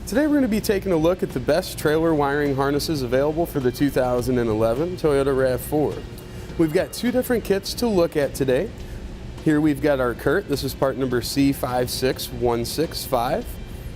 Today we're going to be taking a look at the best trailer wiring harnesses available for the 2011 Toyota RAV4. We've got two different kits to look at today. Here we've got our Curt. This is part number C56165.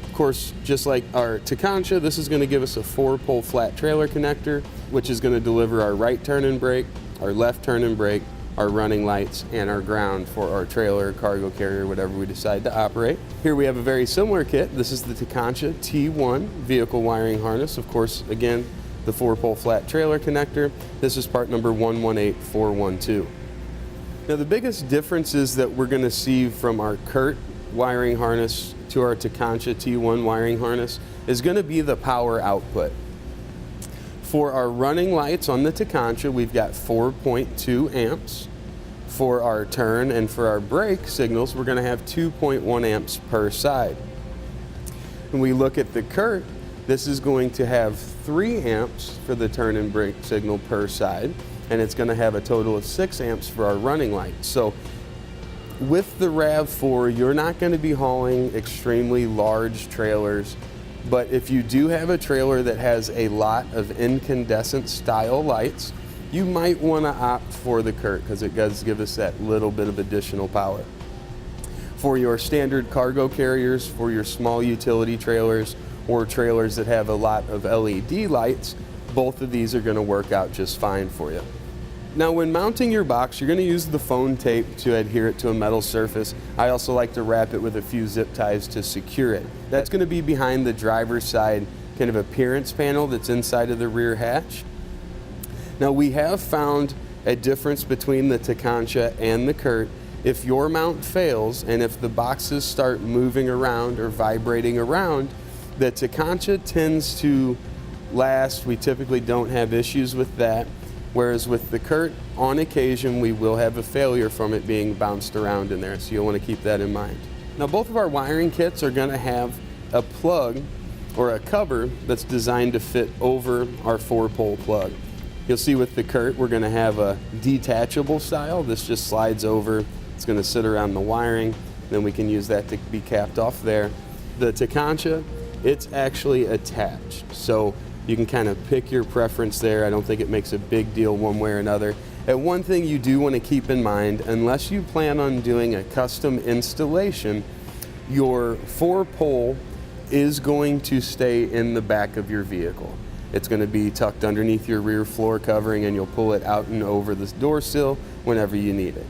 Of course, just like our Tekonsha, this is going to give us a 4-pole flat trailer connector, which is going to deliver our right turn and brake, our left turn and brake, our running lights, and our ground for our trailer, cargo carrier, whatever we decide to operate. Here we have a very similar kit. This is the Tekonsha T1 vehicle wiring harness. Of course, again, the 4-pole flat trailer connector. This is part number 118412. Now the biggest differences that we're going to see from our Curt wiring harness to our Tekonsha T1 wiring harness is going to be the power output. For our running lights on the Tekonsha, we've got 4.2 amps. For our turn and for our brake signals, we're going to have 2.1 amps per side. When we look at the Curt, this is going to have 3 amps for the turn and brake signal per side, and it's going to have a total of 6 amps for our running lights. So with the RAV4, you're not going to be hauling extremely large trailers. But if you do have a trailer that has a lot of incandescent style lights, you might want to opt for the Curt because it does give us that little bit of additional power. For your standard cargo carriers, for your small utility trailers, or trailers that have a lot of LED lights, both of these are going to work out just fine for you. Now when mounting your box, you're going to use the foam tape to adhere it to a metal surface. I also like to wrap it with a few zip ties to secure it. That's going to be behind the driver's side kind of appearance panel that's inside of the rear hatch. Now we have found a difference between the Tekonsha and the Curt. If your mount fails and if the boxes start moving around or vibrating around, the Tekonsha tends to last. We typically don't have issues with that. Whereas with the Curt, on occasion, we will have a failure from it being bounced around in there, so you'll want to keep that in mind. Now both of our wiring kits are going to have a plug or a cover that's designed to fit over our 4-pole plug. You'll see with the Curt, we're going to have a detachable style. This just slides over. It's going to sit around the wiring. Then we can use that to be capped off there. The Tekonsha, it's actually attached. So you can kind of pick your preference there. I don't think it makes a big deal one way or another. And one thing you do want to keep in mind, unless you plan on doing a custom installation, your 4-pole is going to stay in the back of your vehicle. It's going to be tucked underneath your rear floor covering, and you'll pull it out and over the door sill whenever you need it.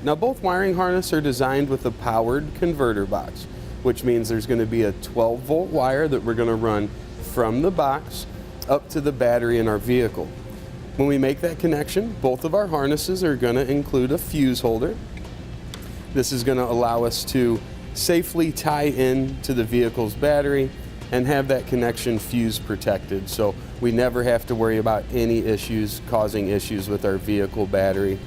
Now both wiring harnesses are designed with a powered converter box, which means there's going to be a 12-volt wire that we're going to run from the box up to the battery in our vehicle. When we make that connection, both of our harnesses are going to include a fuse holder. This is going to allow us to safely tie in to the vehicle's battery and have that connection fuse protected, so we never have to worry about any issues causing issues with our vehicle battery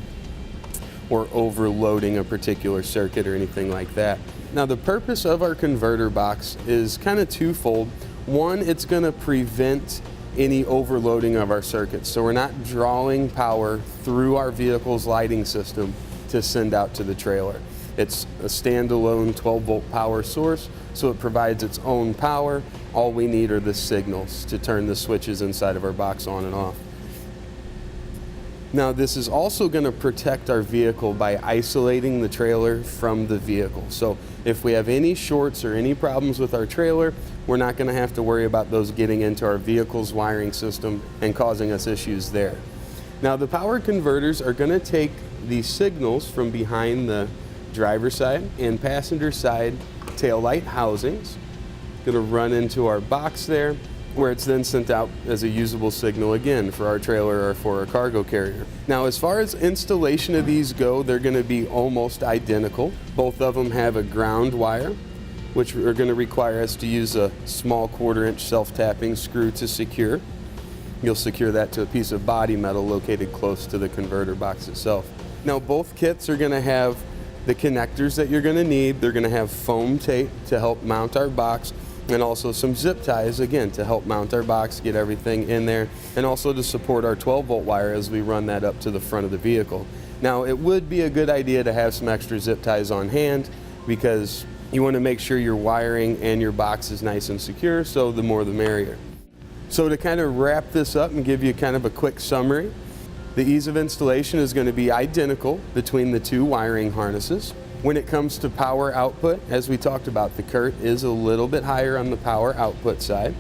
or overloading a particular circuit or anything like that. Now the purpose of our converter box is kind of twofold. One, it's going to prevent any overloading of our circuits. So we're not drawing power through our vehicle's lighting system to send out to the trailer. It's a standalone 12-volt power source, so it provides its own power. All we need are the signals to turn the switches inside of our box on and off. Now this is also going to protect our vehicle by isolating the trailer from the vehicle. So if we have any shorts or any problems with our trailer, we're not going to have to worry about those getting into our vehicle's wiring system and causing us issues there. Now the power converters are going to take the signals from behind the driver's side and passenger side tail light housings. Going to run into our box there, where it's then sent out as a usable signal again for our trailer or for our cargo carrier. Now as far as installation of these go, they're going to be almost identical. Both of them have a ground wire, which are going to require us to use a small 1/4-inch self-tapping screw to secure. You'll secure that to a piece of body metal located close to the converter box itself. Now both kits are going to have the connectors that you're going to need. They're going to have foam tape to help mount our box, and also some zip ties, again, to help mount our box, get everything in there, and also to support our 12-volt wire as we run that up to the front of the vehicle. Now, it would be a good idea to have some extra zip ties on hand, because You want to make sure your wiring and your box is nice and secure, so the more the merrier. So to kind of wrap this up and give you kind of a quick summary, the ease of installation is going to be identical between the two wiring harnesses. When it comes to power output, as we talked about, the Curt is a little bit higher on the power output side.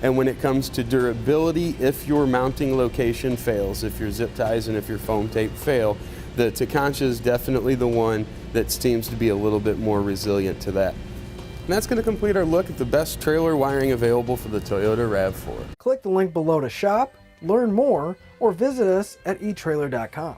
And when it comes to durability, if your mounting location fails, if your zip ties and if your foam tape fail, the Tekonsha is definitely the one that seems to be a little bit more resilient to that. And that's going to complete our look at the best trailer wiring available for the Toyota RAV4. Click the link below to shop, learn more, or visit us at etrailer.com.